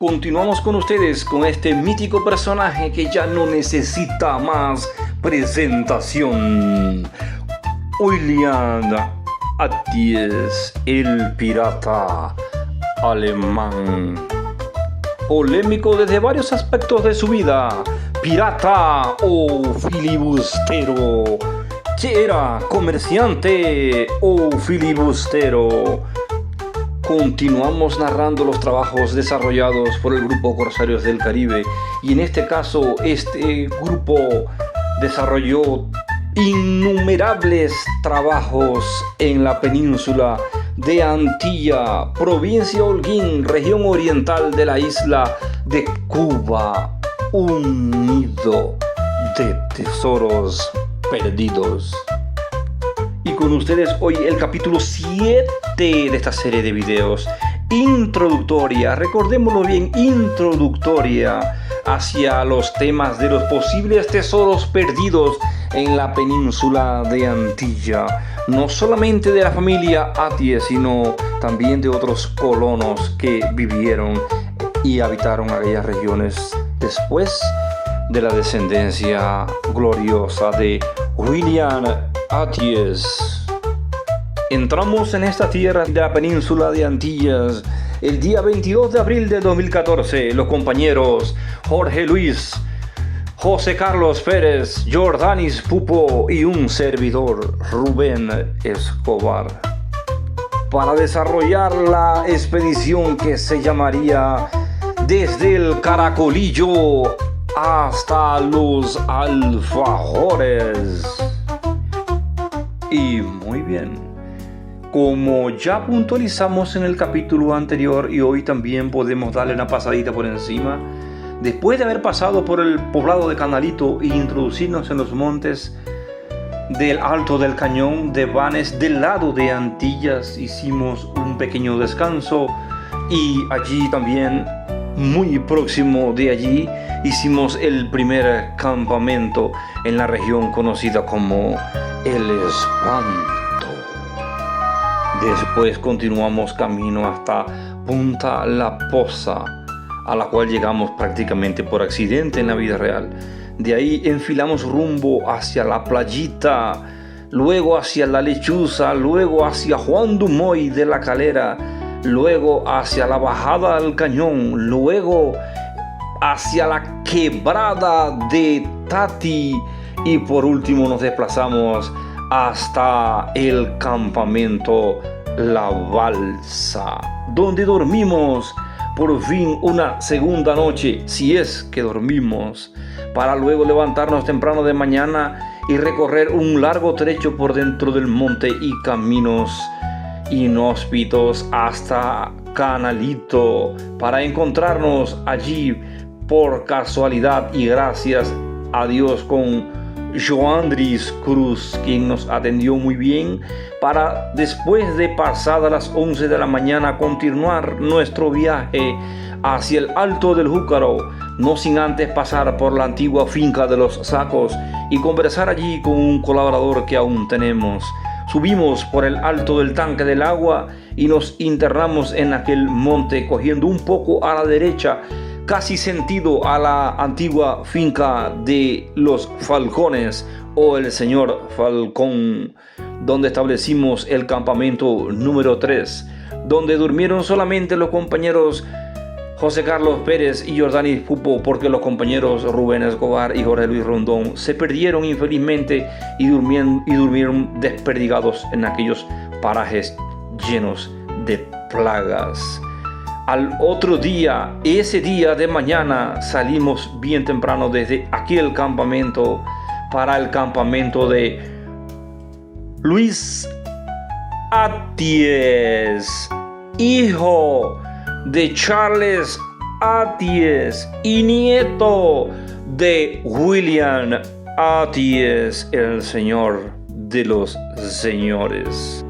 Continuamos con ustedes con este mítico personaje que ya no necesita más presentación. William Attias, el pirata alemán. Polémico desde varios aspectos de su vida. Pirata o filibustero. ¿Qué era? ¿Comerciante o filibustero? Continuamos narrando los trabajos desarrollados por el grupo Corsarios del Caribe, y en este caso este grupo desarrolló innumerables trabajos en la península de Antilla, provincia Holguín, región oriental de la isla de Cuba, un nido de tesoros perdidos. Y con ustedes hoy el capítulo 7 de esta serie de videos, introductoria, recordémoslo bien, introductoria hacia los temas de los posibles tesoros perdidos en la península de Antilla, no solamente de la familia Attias, sino también de otros colonos que vivieron y habitaron aquellas regiones después de la descendencia gloriosa de William Attias. Entramos en esta tierra de la península de Antillas el día 22 de abril de 2014. Los compañeros Jorge Luis, José Carlos Pérez, Jordanis Pupo y un servidor, Rubén Escobar, para desarrollar la expedición que se llamaría Desde el Caracolillo hasta los Alfajores. Y muy bien, como ya puntualizamos en el capítulo anterior y hoy también podemos darle una pasadita por encima, después de haber pasado por el poblado de Canalito e introducirnos en los montes del Alto del Cañón de Banes del lado de Antillas, hicimos un pequeño descanso y allí también, muy próximo de allí, hicimos el primer campamento en la región conocida como El Espanto. Después continuamos camino hasta Punta La Poza, a la cual llegamos prácticamente por accidente en la vida real. De ahí enfilamos rumbo hacia la Playita, luego hacia la Lechuza, luego hacia Juan Dumoy de la Calera, luego hacia la bajada del Cañón, luego hacia la quebrada de Tati y por último nos desplazamos hasta el campamento La Balsa, donde dormimos por fin una segunda noche, si es que dormimos, para luego levantarnos temprano de mañana y recorrer un largo trecho por dentro del monte y caminos inhóspitos hasta Canalito, para encontrarnos allí por casualidad y gracias a Dios con Joandris Cruz, quien nos atendió muy bien, para después de pasadas las 11 de la mañana continuar nuestro viaje hacia el Alto del Júcaro, no sin antes pasar por la antigua finca de los Sacos y conversar allí con un colaborador que aún tenemos. Subimos por el alto del Tanque del Agua y nos internamos en aquel monte, cogiendo un poco a la derecha, casi sentido a la antigua finca de los Falcones o el señor Falcón, donde establecimos el campamento número 3, donde durmieron solamente los compañeros José Carlos Pérez y Jordanis Pupo, porque los compañeros Rubén Escobar y Jorge Luis Rondón se perdieron infelizmente y durmieron desperdigados en aquellos parajes llenos de plagas. Al otro día, ese día de mañana, salimos bien temprano desde aquel campamento para el campamento de Luis Attias, hijo de Charles Attias y nieto de William Attias, el señor de los señores.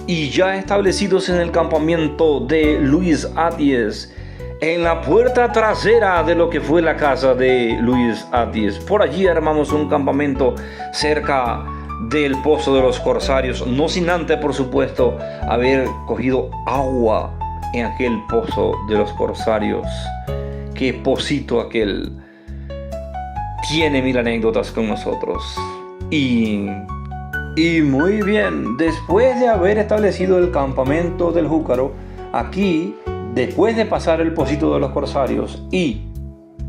Y ya establecidos en el campamento de Luis Attias, en la puerta trasera de lo que fue la casa de Luis Attias, por allí armamos un campamento cerca del Pozo de los Corsarios, no sin antes, por supuesto, haber cogido agua en aquel Pozo de los Corsarios. que Posito aquel tiene 1000 anécdotas con nosotros. Y muy bien, después de haber establecido el campamento del Júcaro, aquí, después de pasar el Posito de los Corsarios y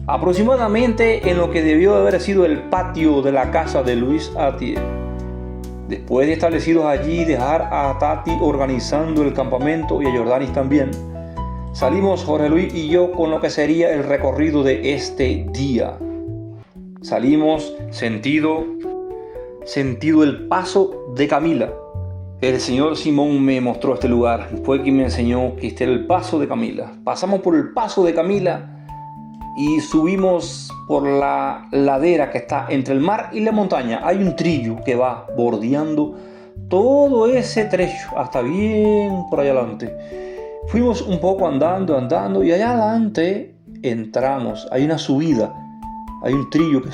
aproximadamente en lo que debió haber sido el patio de la casa de Luis Atié, después de establecidos allí, dejar a Tati organizando el campamento y a Jordanis también, salimos Jorge Luis y yo con lo que sería el recorrido de este día. Salimos sentido el paso de Camila. El señor Simón me mostró este lugar, fue quien me enseñó que este era el paso de Camila. Pasamos por el paso de Camila y subimos por la ladera que está entre el mar y la montaña. Hay un trillo que va bordeando todo ese trecho hasta bien por allá adelante. Fuimos un poco andando y allá adelante entramos. Hay una subida, hay un trillo que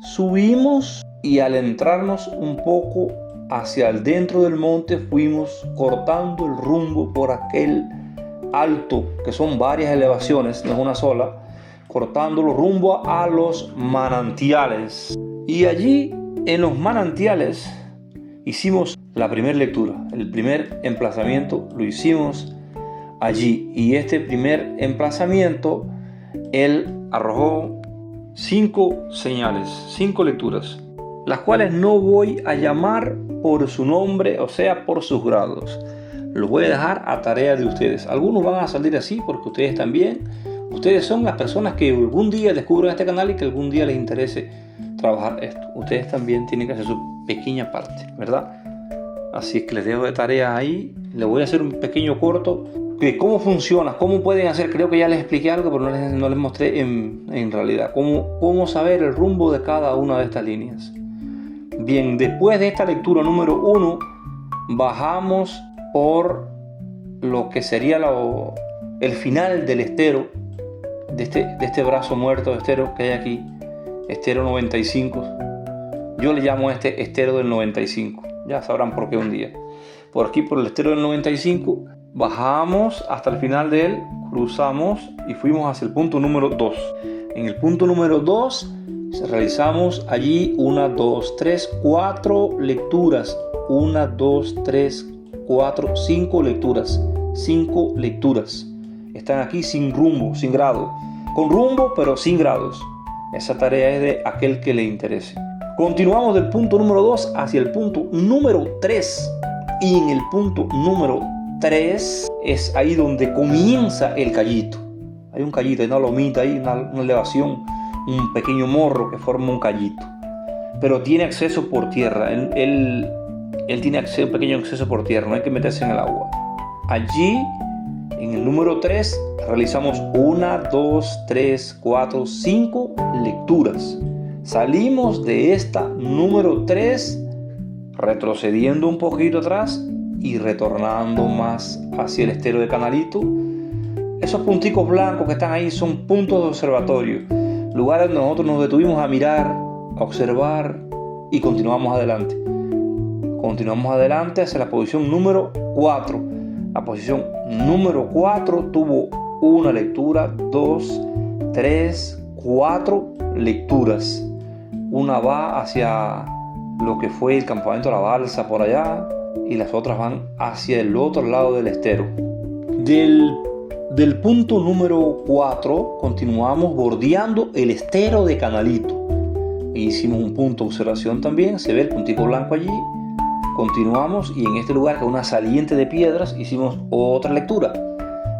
subimos y al entrarnos un poco hacia el dentro del monte fuimos cortando el rumbo por aquel alto, que son varias elevaciones, no es una sola, cortándolo rumbo a los manantiales. Y allí en los manantiales hicimos la primera lectura, el primer emplazamiento lo hicimos allí. Y este primer emplazamiento él arrojó 5 señales, 5 lecturas, las cuales no voy a llamar por su nombre, o sea, por sus grados. Lo voy a dejar a tarea de ustedes. Algunos van a salir así porque ustedes también. Ustedes son las personas que algún día descubren este canal y que algún día les interese trabajar esto. Ustedes también tienen que hacer su pequeña parte, ¿verdad? Así es que les dejo de tarea ahí. Les voy a hacer un pequeño corto de cómo funciona, cómo pueden hacer. Creo que ya les expliqué algo, pero no les mostré en realidad. Cómo saber el rumbo de cada una de estas líneas. Bien, después de esta lectura número 1, bajamos por lo que sería el final del estero, de este brazo muerto de estero que hay aquí, estero 95. Yo le llamo este estero del 95, ya sabrán por qué un día. Por aquí, por el estero del 95, bajamos hasta el final de él, cruzamos y fuimos hacia el punto número 2. En el punto número 2 realizamos allí 1, 2, 3, 4 lecturas. 1, 2, 3, 4, 5 lecturas. 5 lecturas. Están aquí sin rumbo, sin grado. Con rumbo, pero sin grados. Esa tarea es de aquel que le interese. Continuamos del punto número 2 hacia el punto número 3. Y en el punto número 3 es ahí donde comienza el callito. Hay un callito, hay una lomita ahí, una elevación, un pequeño morro que forma un callito. Pero tiene acceso por tierra. Él tiene un pequeño acceso por tierra, no hay que meterse en el agua. Allí, en el número 3, realizamos 1, 2, 3, 4, 5 lecturas. Salimos de esta número 3, retrocediendo un poquito atrás y retornando más hacia el estero de Canalito. Esos punticos blancos que están ahí son puntos de observatorio, lugares donde nosotros nos detuvimos a mirar, a observar y continuamos adelante. Continuamos adelante hacia la posición número 4. La posición número 4 tuvo una lectura, 2, 3, 4 lecturas. Una va hacia lo que fue el campamento de la balsa por allá y las otras van hacia el otro lado del estero. Del punto número 4 continuamos bordeando el estero de Canalito. Hicimos un punto de observación también, se ve el puntico blanco allí. Continuamos y en este lugar, que es una saliente de piedras, hicimos otra lectura.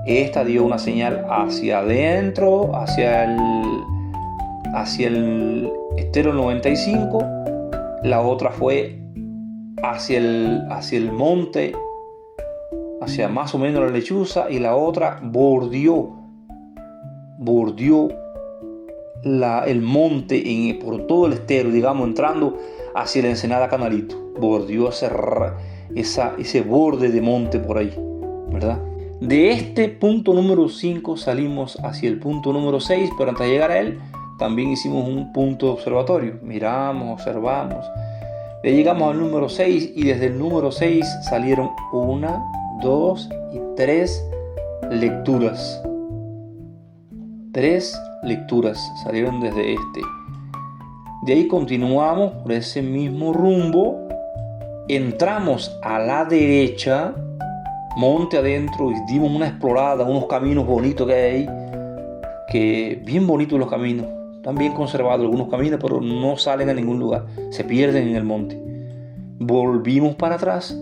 Esta dio una señal hacia adentro, hacia el estero 95. La otra fue hacia el monte, hacia más o menos la lechuza, y la otra bordeó el monte por todo el estero, digamos, entrando hacia la ensenada Canalito. Bordeó ese borde de monte por ahí, ¿verdad? De este punto número 5 salimos hacia el punto número 6, pero antes de llegar a él también hicimos un punto de observatorio. Miramos, observamos. Ya llegamos al número 6 y desde el número 6 salieron 1, 2 y 3 lecturas. 3 lecturas salieron desde este. De ahí continuamos por ese mismo rumbo. Entramos a la derecha, monte adentro, y dimos una explorada, unos caminos bonitos que hay ahí. Que bien bonitos los caminos. Están bien conservados algunos caminos, pero no salen a ningún lugar. Se pierden en el monte. Volvimos para atrás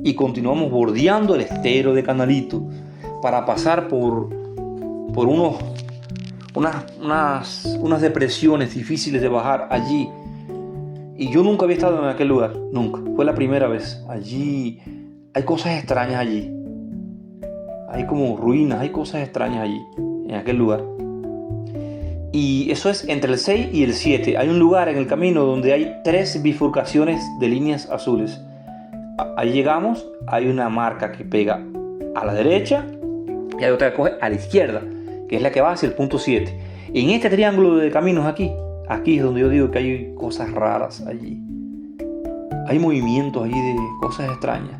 y continuamos bordeando el estero de Canalito para pasar por unas depresiones difíciles de bajar allí. Y yo nunca había estado en aquel lugar, nunca. Fue la primera vez. Allí hay cosas extrañas allí. Hay como ruinas, hay cosas extrañas allí, en aquel lugar. Y eso es entre el 6 y el 7. Hay un lugar en el camino donde hay 3 bifurcaciones de líneas azules. Ahí llegamos, hay una marca que pega a la derecha y hay otra que coge a la izquierda, que es la que va hacia el punto 7. En este triángulo de caminos aquí es donde yo digo que hay cosas raras allí. Hay movimientos allí de cosas extrañas.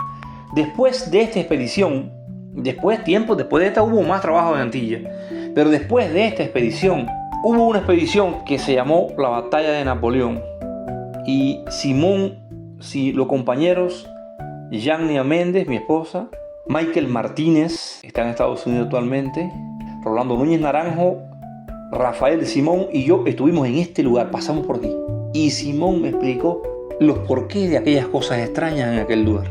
Después de esta expedición, después de esta hubo más trabajo en Antilla, pero después de esta expedición hubo una expedición que se llamó la Batalla de Napoleón. Y Simón, los compañeros, Yania Méndez, mi esposa, Michael Martínez, está en Estados Unidos actualmente, Rolando Núñez Naranjo, Rafael Simón y yo estuvimos en este lugar, pasamos por aquí. Y Simón me explicó los porqués de aquellas cosas extrañas en aquel lugar.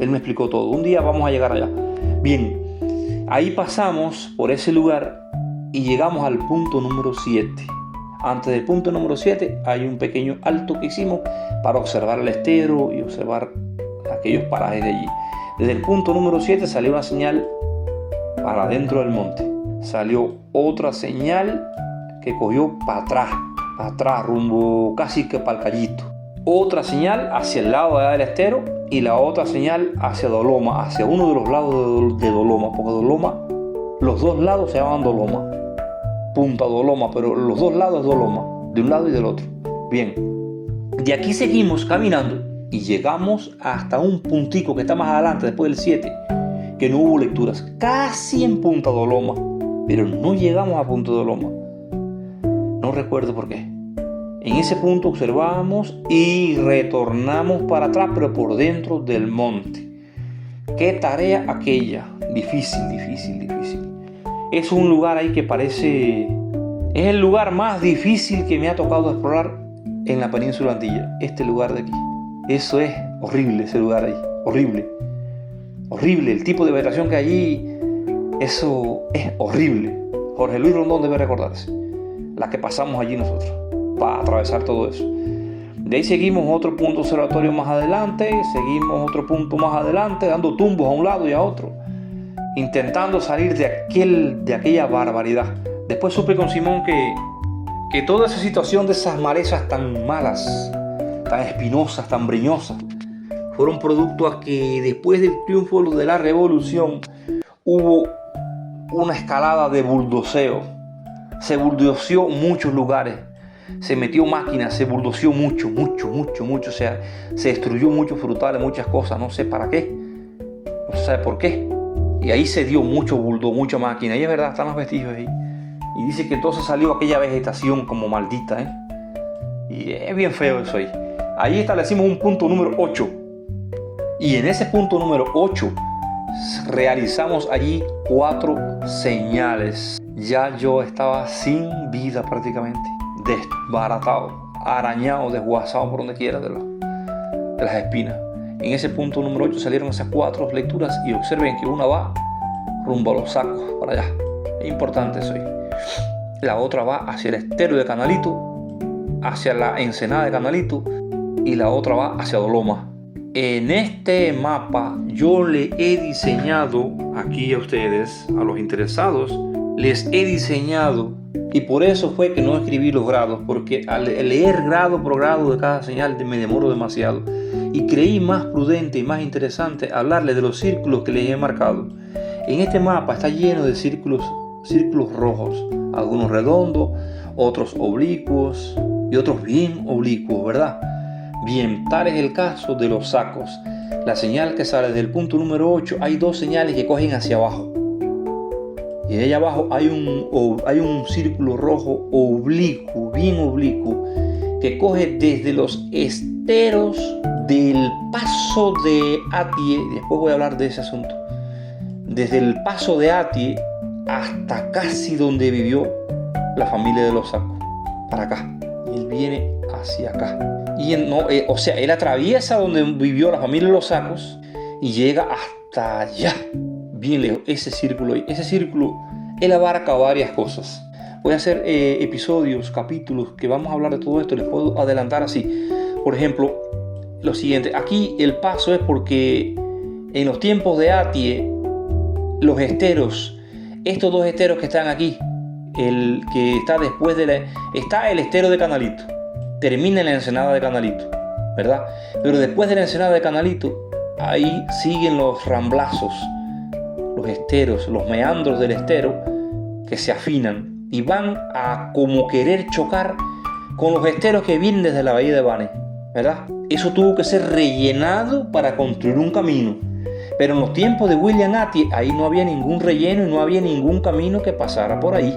Él me explicó todo. Un día vamos a llegar allá. Bien, ahí pasamos por ese lugar y llegamos al punto número 7. Antes del punto número 7 hay un pequeño alto que hicimos para observar el estero y observar aquellos parajes de allí. Desde el punto número 7 salió una señal para adentro del monte. Salió otra señal que cogió para atrás, rumbo casi que para el Callito. Otra señal hacia el lado del estero y la otra señal hacia Doloma, hacia uno de los lados de Doloma, porque Doloma, los dos lados se llaman Doloma. Punta Doloma, pero los dos lados es Doloma, de un lado y del otro. Bien, de aquí seguimos caminando y llegamos hasta un puntico que está más adelante, después del 7, que no hubo lecturas, casi en Punta Doloma, pero no llegamos a Punta Doloma. No recuerdo por qué. En ese punto observamos y retornamos para atrás, pero por dentro del monte. Qué tarea aquella, difícil. Es un lugar ahí que parece... Es el lugar más difícil que me ha tocado explorar en la península Antilla. Este lugar de aquí. Eso es horrible, ese lugar ahí. Horrible. El tipo de vegetación que hay allí, eso es horrible. Jorge Luis Rondón debe recordarse. La que pasamos allí nosotros, para atravesar todo eso. De ahí seguimos otro punto observatorio más adelante. Seguimos otro punto más adelante, dando tumbos a un lado y a otro, intentando salir de aquella barbaridad. Después supe con Simón que toda esa situación de esas malezas tan malas, tan espinosas, tan breñosas, fueron producto a que después del triunfo de la revolución hubo una escalada de buldoseo. Se buldoceó muchos lugares, se metió máquinas, se buldoceó mucho. O sea, se destruyó muchos frutales, muchas cosas, no sé para qué, no se sabe por qué. Y ahí se dio mucho buldo, mucha máquina. Y es verdad, están los vestigios ahí. Y dice que entonces salió aquella vegetación como maldita, Y es bien feo eso ahí. Ahí establecimos un punto número 8. Y en ese punto número 8 realizamos allí 4 señales. Ya yo estaba sin vida prácticamente. Desbaratado, arañado, desguazado por donde quiera de las espinas. En ese punto número 8 salieron esas 4 lecturas y observen que una va rumbo a los sacos, para allá. Es importante eso ahí. La otra va hacia el estero de Canalito, hacia la ensenada de Canalito, y la otra va hacia Doloma. En este mapa yo le he diseñado aquí a ustedes, a los interesados, les he diseñado, y por eso fue que no escribí los grados, porque al leer grado por grado de cada señal me demoro demasiado. Y creí más prudente y más interesante hablarles de los círculos que les he marcado. En este mapa está lleno de círculos rojos, algunos redondos, otros oblicuos y otros bien oblicuos, ¿verdad? Bien, tal es el caso de los sacos. La señal que sale del punto número 8, hay 2 señales que cogen hacia abajo. Y de allá abajo hay un círculo rojo oblicuo, bien oblicuo, que coge desde los esteros del paso de Atie. Después voy a hablar de ese asunto. Desde el paso de Atie hasta casi donde vivió la familia de los Sacos, para acá. Él viene hacia acá. Y él atraviesa donde vivió la familia de los Sacos y llega hasta allá, bien lejos. Ese círculo, él abarca varias cosas. Voy a hacer episodios, capítulos que vamos a hablar de todo esto. Les puedo adelantar así. Por ejemplo, lo siguiente. Aquí el paso es porque en los tiempos de Atie, los esteros, estos dos esteros que están aquí, el que está después está el estero de Canalito, termina en la ensenada de Canalito, ¿verdad? Pero después de la ensenada de Canalito, ahí siguen los ramblazos, los esteros, los meandros del estero que se afinan y van a como querer chocar con los esteros que vienen desde la bahía de Bane, ¿verdad? Eso tuvo que ser rellenado para construir un camino. Pero en los tiempos de William Atie, ahí no había ningún relleno y no había ningún camino que pasara por ahí.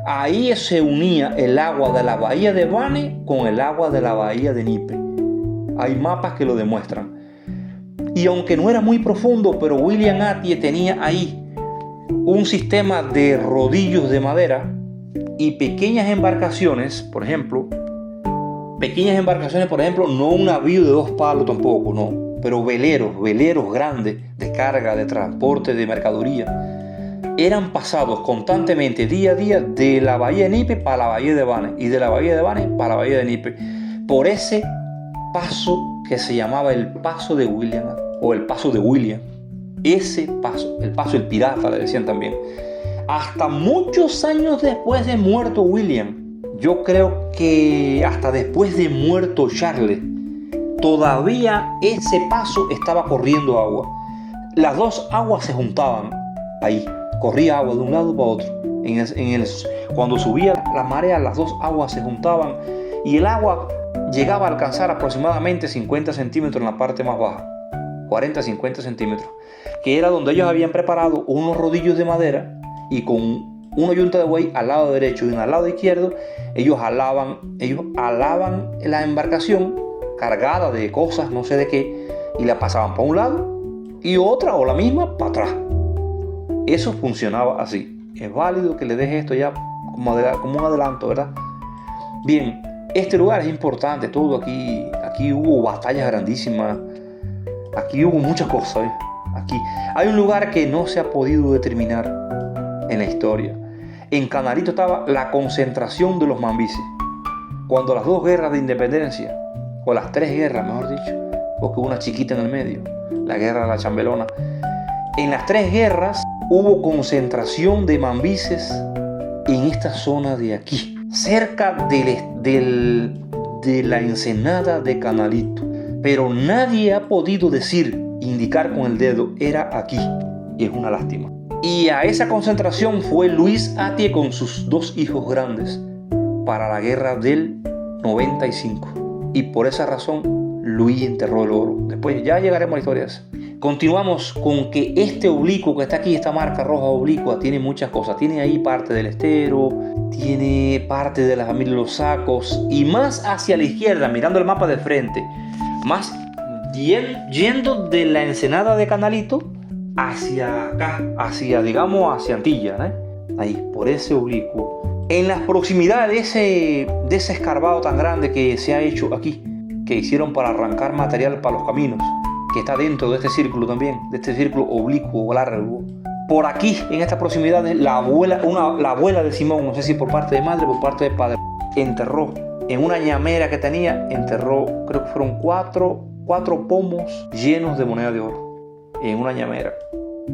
Ahí se unía el agua de la bahía de Bane con el agua de la bahía de Nipe. Hay mapas que lo demuestran. Y aunque no era muy profundo, pero William Atie tenía ahí un sistema de rodillos de madera y pequeñas embarcaciones, por ejemplo, no un navío de 2 palos tampoco, no. Pero veleros grandes de carga, de transporte, de mercadería, eran pasados constantemente, día a día, de la bahía de Nipe para la bahía de Bane y de la bahía de Bane para la bahía de Nipe, por ese paso que se llamaba el paso de William o el paso de William. Ese paso, el paso del pirata le decían también. Hasta muchos años después de muerto William, yo creo que hasta después de muerto Charles, todavía ese paso estaba corriendo agua. Las dos aguas se juntaban ahí. Corría agua de un lado para otro. Cuando subía la marea, las dos aguas se juntaban y el agua llegaba a alcanzar aproximadamente 50 centímetros en la parte más baja. 40-50 centímetros. Que era donde ellos habían preparado unos rodillos de madera y con una yunta de buey al lado derecho y una al lado izquierdo, ellos alaban la embarcación cargada de cosas, no sé de qué, y la pasaban para un lado y otra o la misma para atrás. Eso funcionaba así. Es válido que le deje esto ya como un adelanto, ¿verdad? Bien, este lugar es importante, todo aquí hubo batallas grandísimas, aquí hubo muchas cosas, ¿eh? Aquí hay un lugar que no se ha podido determinar en la historia. En Canalito estaba la concentración de los mambises. Cuando las 2 guerras de independencia, o las 3 guerras, mejor dicho, porque hubo una chiquita en el medio, la guerra de la Chambelona. En las 3 guerras hubo concentración de mambises en esta zona de aquí, cerca de la ensenada de Canalito. Pero nadie ha podido indicar con el dedo, era aquí, y es una lástima. Y a esa concentración fue Luis Atie con sus 2 hijos grandes para la guerra del 95. Y por esa razón Luis enterró el oro. Después ya llegaremos a la historia de eso. Continuamos con que este oblicuo que está aquí, esta marca roja oblicua, tiene muchas cosas. Tiene ahí parte del estero, tiene parte de la familia de los Sacos, y más hacia la izquierda, mirando el mapa de frente, más yendo de la ensenada de Canalito hacia acá, hacia Antilla, ¿eh? Ahí, por ese oblicuo. En las proximidades de ese escarbado tan grande que se ha hecho aquí, que hicieron para arrancar material para los caminos, que está dentro de este círculo también, de este círculo oblicuo largo. Por aquí, en estas proximidades, la abuela de Simón, no sé si por parte de madre o por parte de padre, enterró en una ñamera que tenía, creo que fueron cuatro pomos llenos de moneda de oro en una ñamera.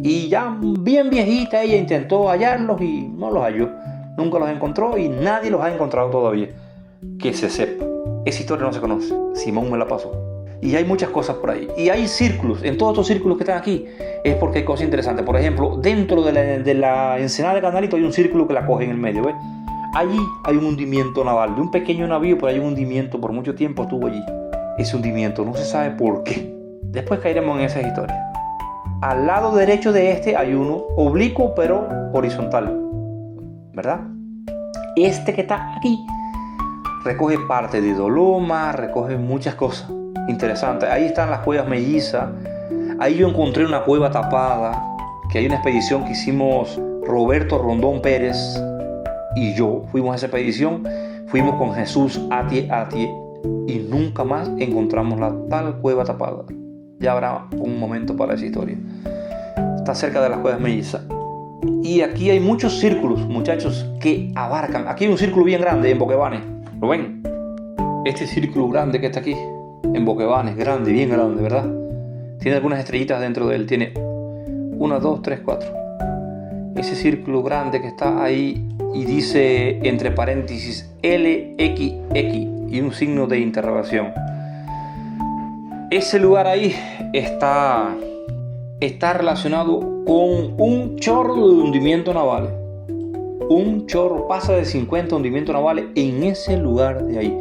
Y ya bien viejita, ella intentó hallarlos y no los halló. Nunca los encontró y nadie los ha encontrado todavía, que se sepa. Esa historia no se conoce. Simón me la pasó. Y hay muchas cosas por ahí. Y hay círculos. En todos estos círculos que están aquí es porque hay cosas interesantes. Por ejemplo, dentro de la ensenada de Canalito hay un círculo que la coge en el medio, ¿ves? Allí hay un hundimiento naval de un pequeño navío, pero hay un hundimiento, por mucho tiempo estuvo allí. Ese hundimiento no se sabe por qué. Después caeremos en esas historias. al lado derecho de este hay uno oblicuo pero horizontal, ¿verdad? Este que está aquí recoge parte de doloma, recoge muchas cosas interesantes. Ahí están las cuevas mellizas. Ahí yo encontré una cueva tapada, que hay una expedición que hicimos Roberto Rondón Pérez y yo. Fuimos a esa expedición, fuimos con Jesús Atie y nunca más encontramos la tal cueva tapada. Ya habrá un momento para esa historia. Está cerca de las cuevas mellizas. Y aquí hay muchos círculos, muchachos, que abarcan. Aquí hay un círculo bien grande en Boquevanes. ¿Lo ven? Este círculo grande que está aquí en Boquevanes, grande, bien grande, ¿verdad? Tiene algunas estrellitas dentro de él. Tiene 1, 2, 3, 4. Ese círculo grande que está ahí y dice entre paréntesis LXX y un signo de interrogación. Ese lugar ahí está relacionado con un chorro de hundimientos navales. Un chorro, pasa de 50 hundimientos navales en ese lugar de ahí.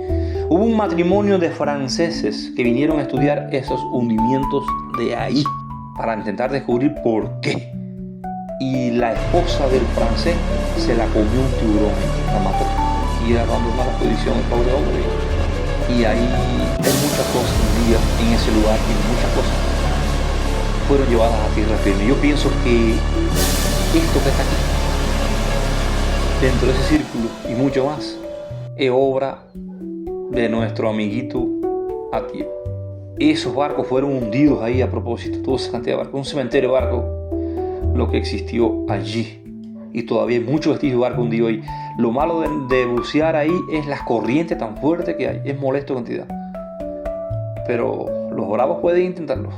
Hubo un matrimonio de franceses que vinieron a estudiar esos hundimientos de ahí para intentar descubrir por qué. Y la esposa del francés se la comió un tiburón, la mató y abandonó la expedición, el pobre hombre. Y ahí hay muchas cosas en ese lugar y muchas cosas fueron llevadas a tierra firme. Yo pienso que esto que está aquí, dentro de ese círculo y mucho más, es obra de nuestro amiguito Atie. Esos barcos fueron hundidos ahí a propósito, toda esa cantidad de barcos, un cementerio de barcos, lo que existió allí. Y todavía hay muchos vestigios de barcos hundidos ahí. Lo malo de bucear ahí es las corrientes tan fuertes que hay, es molesto cantidad. Pero los bravos pueden intentarlo.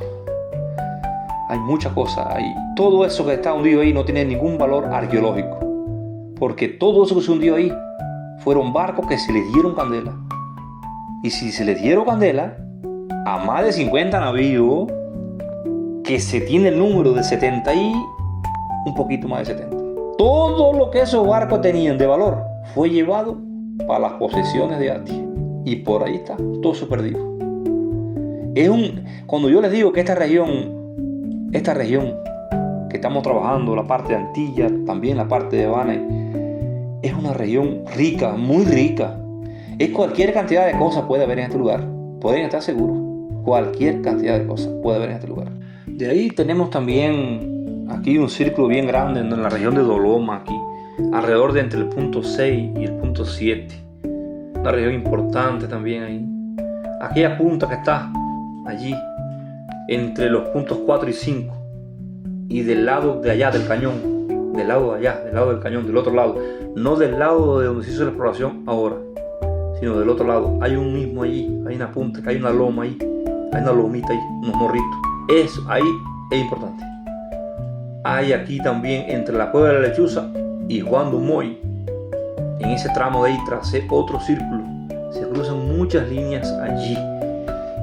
Hay muchas cosas ahí. Todo eso que está hundido ahí no tiene ningún valor arqueológico, porque todo eso que se hundió ahí fueron barcos que se les dieron candela. Y si se les dieron candela a más de 50 navíos, que se tiene el número de 70 y un poquito más de 70. Todo lo que esos barcos tenían de valor fue llevado para las posesiones de Atie. Y por ahí está, todo eso perdido. Cuando yo les digo que esta región que estamos trabajando, la parte de Antillas, también la parte de Bane, es una región rica, muy rica. Es cualquier cantidad de cosas puede haber en este lugar. Pueden estar seguros. Cualquier cantidad de cosas puede haber en este lugar. De ahí tenemos también aquí un círculo bien grande en la región de Doloma, aquí, alrededor de entre el punto 6 y el punto 7. Una región importante también ahí. Aquella punta que está allí, entre los puntos 4 y 5, y del lado de allá del cañón, del lado de allá, del lado del cañón, del otro lado, no del lado de donde se hizo la exploración ahora, sino del otro lado, hay un mismo allí, hay una punta, hay una loma ahí, hay una lomita ahí, unos morritos. Eso ahí es importante. Hay aquí también entre la cueva de la Lechuza y Juan Dumoy, en ese tramo de ahí tracé otro círculo, se cruzan muchas líneas allí.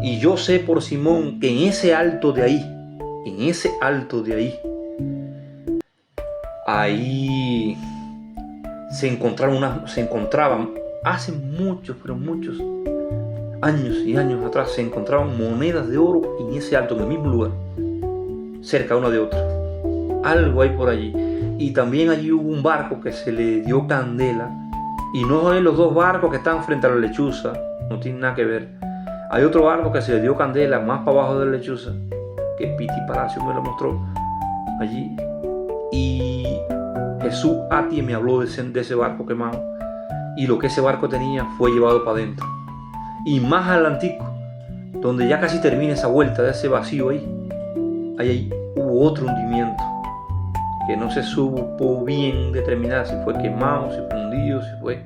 Y yo sé por Simón que en ese alto de ahí, ahí se encontraban hace muchos, pero muchos años y años atrás, se encontraban monedas de oro en ese alto, en el mismo lugar, cerca una de otra. Algo hay por allí. Y también allí hubo un barco que se le dio candela, y no es los dos barcos que están frente a la Lechuza, no tienen nada que ver. Hay otro barco que se le dio candela más para abajo de la Lechuza, que Piti Palacio me lo mostró allí. Y Jesús Atie me habló de ese barco quemado. Y lo que ese barco tenía fue llevado para adentro. Y más adelantico, donde ya casi termina esa vuelta de ese vacío ahí hubo otro hundimiento que no se supo bien determinar si fue quemado, si fue hundido, si fue...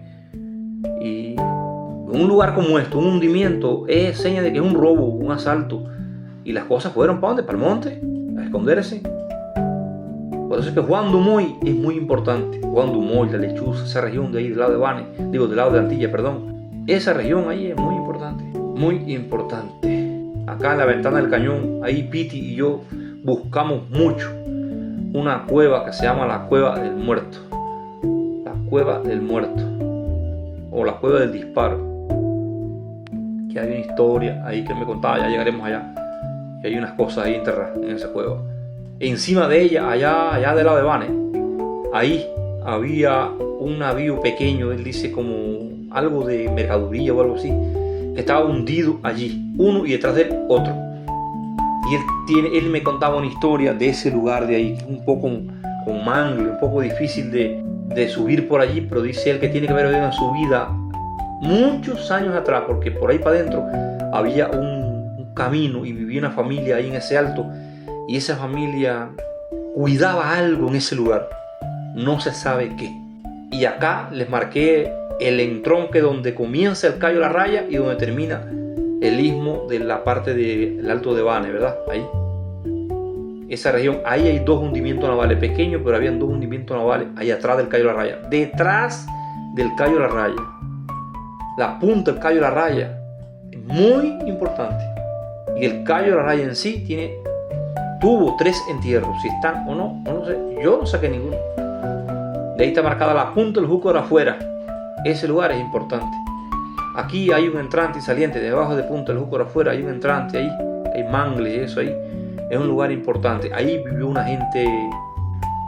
Y un lugar como esto, un hundimiento, es seña de que es un robo, un asalto. Y las cosas fueron ¿para dónde? Para el monte, a esconderse. Por eso es que Juan Dumoy es muy importante. Juan Dumoy, la Lechuza, esa región de ahí, del lado de Bane, del lado de Antilla, perdón. Esa región ahí es muy importante, muy importante. Acá en la ventana del cañón, ahí Piti y yo buscamos mucho una cueva que se llama la Cueva del Muerto. La Cueva del Muerto. O la Cueva del Disparo. Que hay una historia ahí que me contaba, ya llegaremos allá. Y hay unas cosas ahí enterradas en esa cueva. Encima de ella, allá del lado de Bane, ahí había un navío pequeño, él dice como algo de mercadería o algo así, que estaba hundido allí, uno y detrás de él otro. Y él me contaba una historia de ese lugar de ahí, un poco con mangle, un poco difícil de subir por allí, pero dice él que tiene que haber habido en su vida muchos años atrás, porque por ahí para adentro había un camino y vivía una familia ahí en ese alto, y esa familia cuidaba algo en ese lugar, no se sabe qué. Y acá les marqué el entronque donde comienza el Cayo La Raya y donde termina el istmo de la parte del Alto de Bane, ¿verdad? Ahí. Esa región, ahí hay dos hundimientos navales pequeños, pero habían dos hundimientos navales ahí atrás del Cayo La Raya. Detrás del Cayo La Raya, la punta del Cayo La Raya es muy importante. Y el Cayo La Raya en sí tuvo 3 entierros. Si están o no, no lo sé. Yo no saqué ninguno. De ahí está marcada la punta del Júcar afuera. Ese lugar es importante. Aquí hay un entrante y saliente. Debajo de punta del Júcar afuera hay un entrante ahí. Hay mangle y eso ahí. Es un lugar importante. Ahí vivió una gente.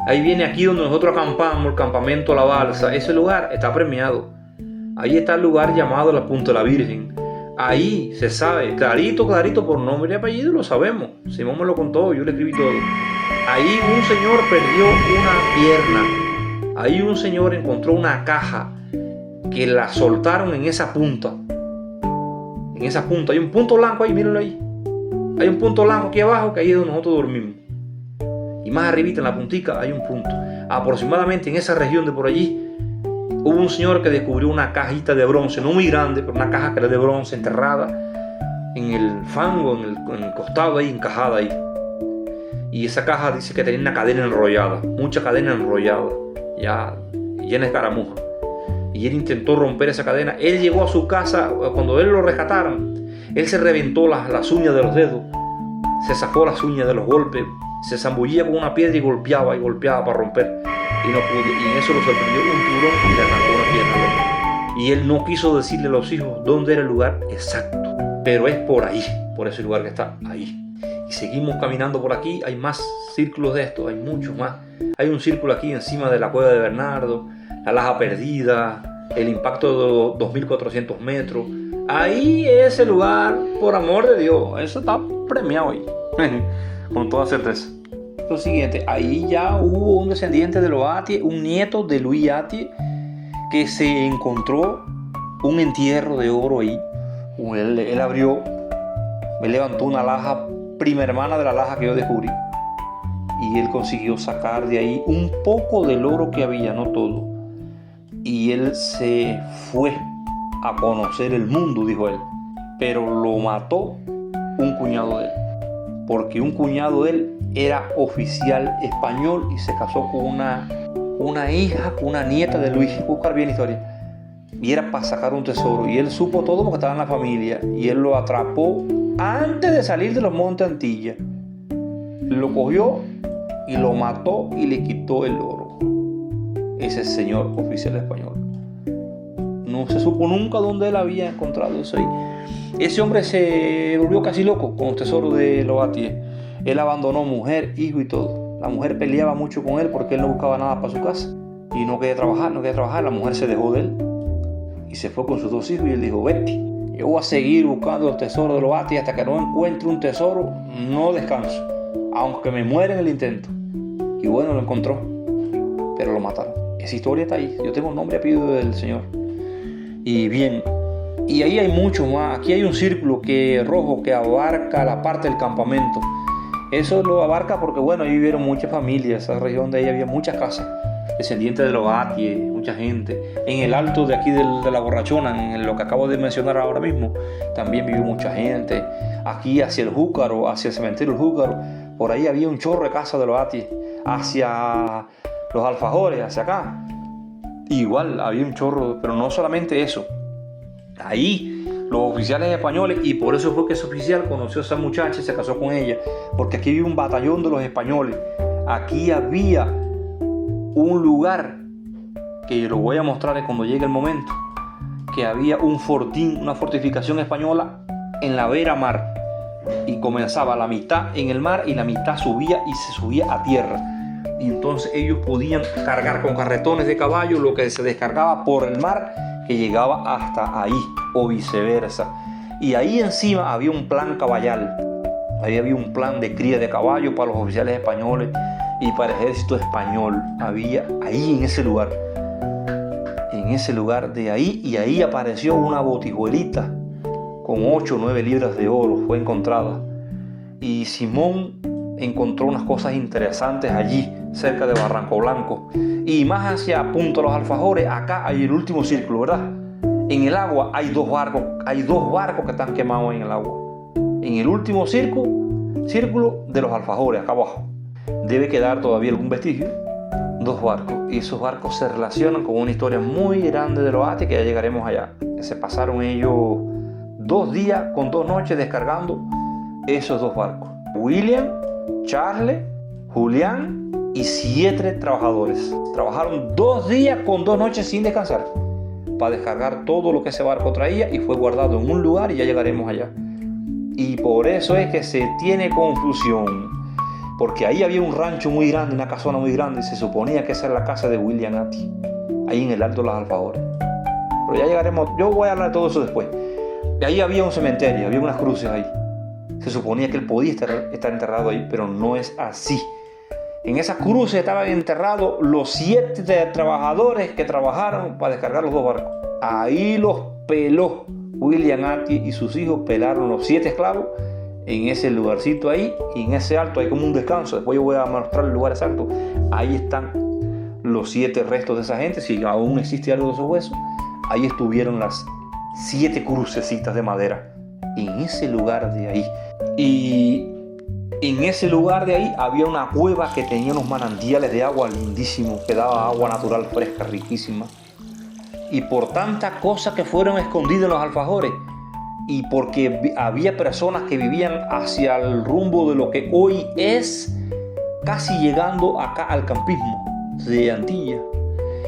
Ahí viene aquí donde nosotros acampamos, el campamento La Balsa. Ese lugar está premiado. Ahí está el lugar llamado la Punta de la Virgen. Ahí se sabe, clarito, por nombre y apellido, lo sabemos. Simón me lo contó, yo le escribí todo. Ahí un señor perdió una pierna. Ahí un señor encontró una caja que la soltaron en esa punta. En esa punta. Hay un punto blanco ahí, mírenlo ahí. Hay un punto blanco aquí abajo, que ahí es donde nosotros dormimos. Y más arribita en la puntica hay un punto. Aproximadamente en esa región de por allí hubo un señor que descubrió una cajita de bronce, no muy grande, pero una caja que era de bronce enterrada en el fango, en el costado ahí, encajada ahí. Y esa caja dice que tenía una cadena enrollada, mucha cadena enrollada, ya llena de escaramuza. Y él intentó romper esa cadena. Él llegó a su casa, cuando él lo rescataron, él se reventó las uñas de los dedos, se sacó las uñas de los golpes, se zambullía con una piedra y golpeaba para romper. Y no pudo, y en eso lo sorprendió un tiburón y le arrancó una pierna. Y él no quiso decirle a los hijos dónde era el lugar exacto, pero es por ahí, por ese lugar que está ahí. Y seguimos caminando por aquí, hay más círculos de estos, hay muchos más. Hay un círculo aquí encima de la cueva de Bernardo, la Laja Perdida, el impacto de 2400 metros. Ahí ese lugar, por amor de Dios, eso está premiado ahí, con toda certeza. Lo siguiente, ahí ya hubo un descendiente de los Atie, un nieto de Luis Atie, que se encontró un entierro de oro ahí. Él abrió, me levantó una laja, prima hermana de la laja que yo descubrí, y él consiguió sacar de ahí un poco del oro que había, no todo. Y él se fue a conocer el mundo, dijo él, pero lo mató un cuñado de él, porque un cuñado de él era oficial español y se casó con una hija, con una nieta de Luis. Buscar bien la historia. Y era para sacar un tesoro. Y él supo todo porque estaba en la familia. Y él lo atrapó antes de salir de los Montes Antillas. Lo cogió y lo mató y le quitó el oro. Ese señor oficial español. No se supo nunca dónde él había encontrado eso ahí. Ese hombre se volvió casi loco con los tesoros de los Atie. Él abandonó mujer, hijo y todo. La mujer peleaba mucho con él porque él no buscaba nada para su casa. Y no quería trabajar. La mujer se dejó de él. Y se fue con sus 2 hijos y él dijo, vete, yo voy a seguir buscando los tesoros de los Atie hasta que no encuentre un tesoro, no descanso. Aunque me muera en el intento. Y bueno, lo encontró. Pero lo mataron. Esa historia está ahí. Yo tengo el nombre y apellido del señor. Y bien. Y ahí hay mucho más. Aquí hay un círculo rojo que abarca la parte del campamento. Eso lo abarca porque, bueno, ahí vivieron muchas familias. Esa región de ahí había muchas casas. Descendientes de los Atie, mucha gente. En el alto de aquí de la Borrachona, en lo que acabo de mencionar ahora mismo, también vivió mucha gente. Aquí hacia el Júcaro, hacia el cementerio del Júcaro, por ahí había un chorro de casas de los Atie. Hacia los Alfajores, hacia acá. Igual había un chorro, pero no solamente eso. Ahí los oficiales españoles, y por eso fue que ese oficial conoció a esa muchacha y se casó con ella, porque aquí había un batallón de los españoles. Aquí había un lugar que lo voy a mostrar cuando llegue el momento, que había un fortín, una fortificación española en la vera mar. y comenzaba la mitad en el mar y la mitad subía y se subía a tierra. Y entonces ellos podían cargar con carretones de caballo lo que se descargaba por el mar, que llegaba hasta ahí, o viceversa. Y ahí encima había un plan caballal. Ahí había un plan de cría de caballo para los oficiales españoles y para el ejército español. Había ahí en ese lugar. En ese lugar de ahí, y ahí apareció una botijuelita con 8 o 9 libras de oro, fue encontrada. Y Simón encontró unas cosas interesantes allí, cerca de Barranco Blanco. Y más hacia Punta Los Alfajores, acá hay el último círculo, ¿verdad? En el agua hay dos barcos que están quemados en el agua. En el último círculo de Los Alfajores, acá abajo, debe quedar todavía algún vestigio. 2 barcos, y esos barcos se relacionan con una historia muy grande de los Ati, que ya llegaremos allá. Se pasaron ellos 2 días con 2 noches descargando esos 2 barcos. William, Charles, Julián y 7 trabajadores. Trabajaron 2 días con 2 noches sin descansar para descargar todo lo que ese barco traía, y fue guardado en un lugar, y ya llegaremos allá. Y por eso es que se tiene confusión, porque ahí había un rancho muy grande, una casona muy grande, y se suponía que esa era la casa de William Ati, ahí en el Alto de Los Alfajores. Pero ya llegaremos, yo voy a hablar de todo eso después. Y ahí había un cementerio, había unas cruces ahí. Se suponía que él podía estar enterrado ahí, pero no es así. En esas cruces estaban enterrados los 7 trabajadores que trabajaron para descargar los 2 barcos. Ahí los peló William Ati, y sus hijos pelaron los 7 esclavos en ese lugarcito ahí, y en ese alto hay como un descanso. Después yo voy a mostrar el lugar exacto. Ahí están los 7 restos de esa gente, si aún existe algo de esos huesos. Ahí estuvieron las 7 crucecitas de madera, en ese lugar de ahí. Y en ese lugar de ahí había una cueva que tenía unos manantiales de agua lindísimos, que daba agua natural fresca, riquísima. Y por tantas cosas que fueron escondidas en Los Alfajores, y porque había personas que vivían hacia el rumbo de lo que hoy es, casi llegando acá al campismo de Antilla.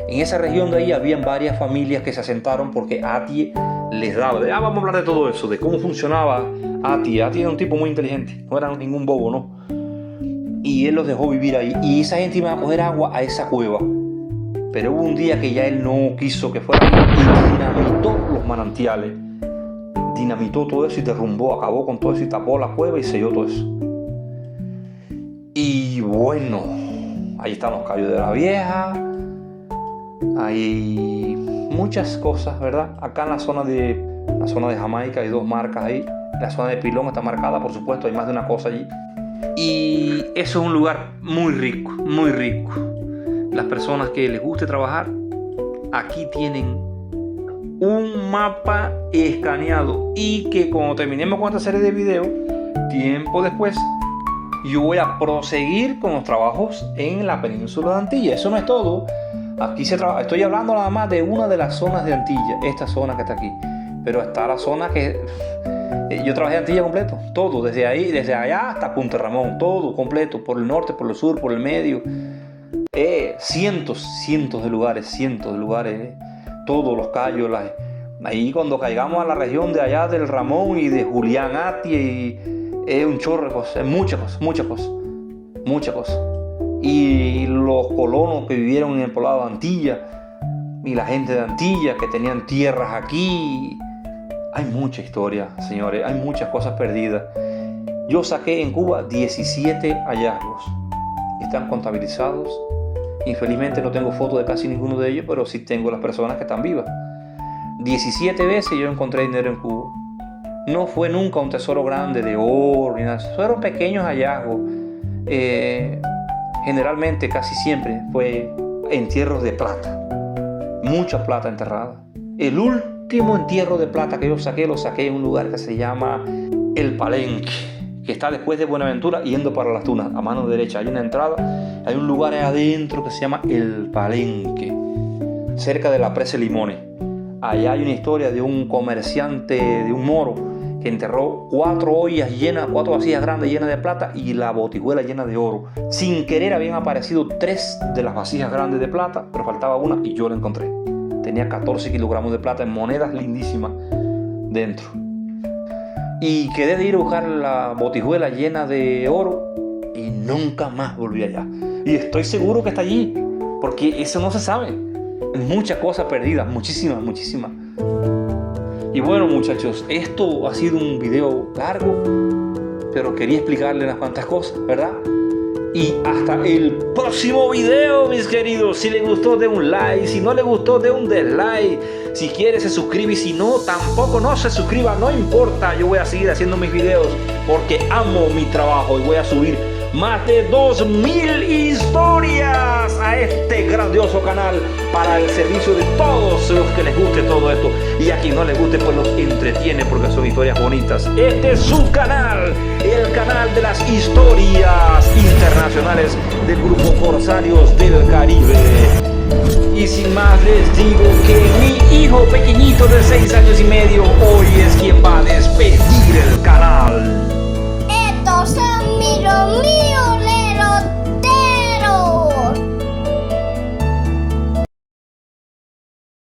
En esa región de ahí habían varias familias que se asentaron porque Ati les daba. Vamos a hablar de todo eso, de cómo funcionaba Ati. Ati era un tipo muy inteligente, no era ningún bobo, ¿no? Y él los dejó vivir ahí. Y esa gente iba a coger agua a esa cueva. Pero hubo un día que ya él no quiso que fuera, y dinamitó los manantiales. Dinamitó todo eso y derrumbó, acabó con todo eso y tapó la cueva y selló todo eso. Y bueno, ahí están los callos de la vieja. Hay muchas cosas, ¿verdad? Acá en la zona de Jamaica hay 2 marcas ahí. La zona de Pilón está marcada, por supuesto, hay más de una cosa allí. Y eso es un lugar muy rico, muy rico. Las personas que les guste trabajar, aquí tienen un mapa escaneado, y que cuando terminemos con esta serie de videos, tiempo después, yo voy a proseguir con los trabajos en la península de Antilla. Eso no es todo. Aquí estoy hablando nada más de una de las zonas de Antilla, esta zona que está aquí. Pero está la zona que yo trabajé en Antilla completo, todo, desde allá hasta Punta Ramón, todo completo, por el norte, por el sur, por el medio. Cientos de lugares, todos los callos. Ahí cuando caigamos a la región de allá del Ramón y de Julián Ati, un chorro de cosas, muchas cosas. Y los colonos que vivieron en el poblado de Antilla, y la gente de Antilla que tenían tierras aquí. Hay mucha historia, señores, hay muchas cosas perdidas. Yo saqué en Cuba 17 hallazgos, están contabilizados. Infelizmente no tengo fotos de casi ninguno de ellos, pero sí tengo las personas que están vivas. 17 veces yo encontré dinero en Cuba. No fue nunca un tesoro grande de oro ni nada. Fueron pequeños hallazgos. Generalmente, casi siempre, fue entierros de plata. Mucha plata enterrada. El último entierro de plata que yo saqué, lo saqué en un lugar que se llama El Palenque, que está después de Buenaventura yendo para Las Tunas, a mano derecha. Hay una entrada, hay un lugar adentro que se llama El Palenque, cerca de la presa de Limones. Allá hay una historia de un comerciante, de un moro, que enterró 4 ollas llenas, 4 vasijas grandes llenas de plata y la botijuela llena de oro. Sin querer habían aparecido 3 de las vasijas grandes de plata, pero faltaba una y yo la encontré. Tenía 14 kilogramos de plata en monedas lindísimas dentro. y quedé de ir a buscar la botijuela llena de oro y nunca más volví allá. Y estoy seguro que está allí, porque eso no se sabe. Muchas cosas perdidas, muchísimas. Y bueno, muchachos, esto ha sido un video largo, pero quería explicarles unas cuantas cosas, ¿verdad? Y hasta el próximo video, mis queridos. Si les gustó, de un like. Si no les gustó, de un dislike. Si quiere, se suscribe. Y si no, tampoco no se suscriba. No importa, yo voy a seguir haciendo mis videos porque amo mi trabajo y voy a subir más de 2000 historias a este grandioso canal para el servicio de todos los que les guste todo esto, y a quien no les guste pues los entretiene porque son historias bonitas. Este es su canal, el canal de las historias internacionales del grupo Corsarios del Caribe. Y sin más les digo que mi hijo pequeñito de 6 años y medio hoy es quien va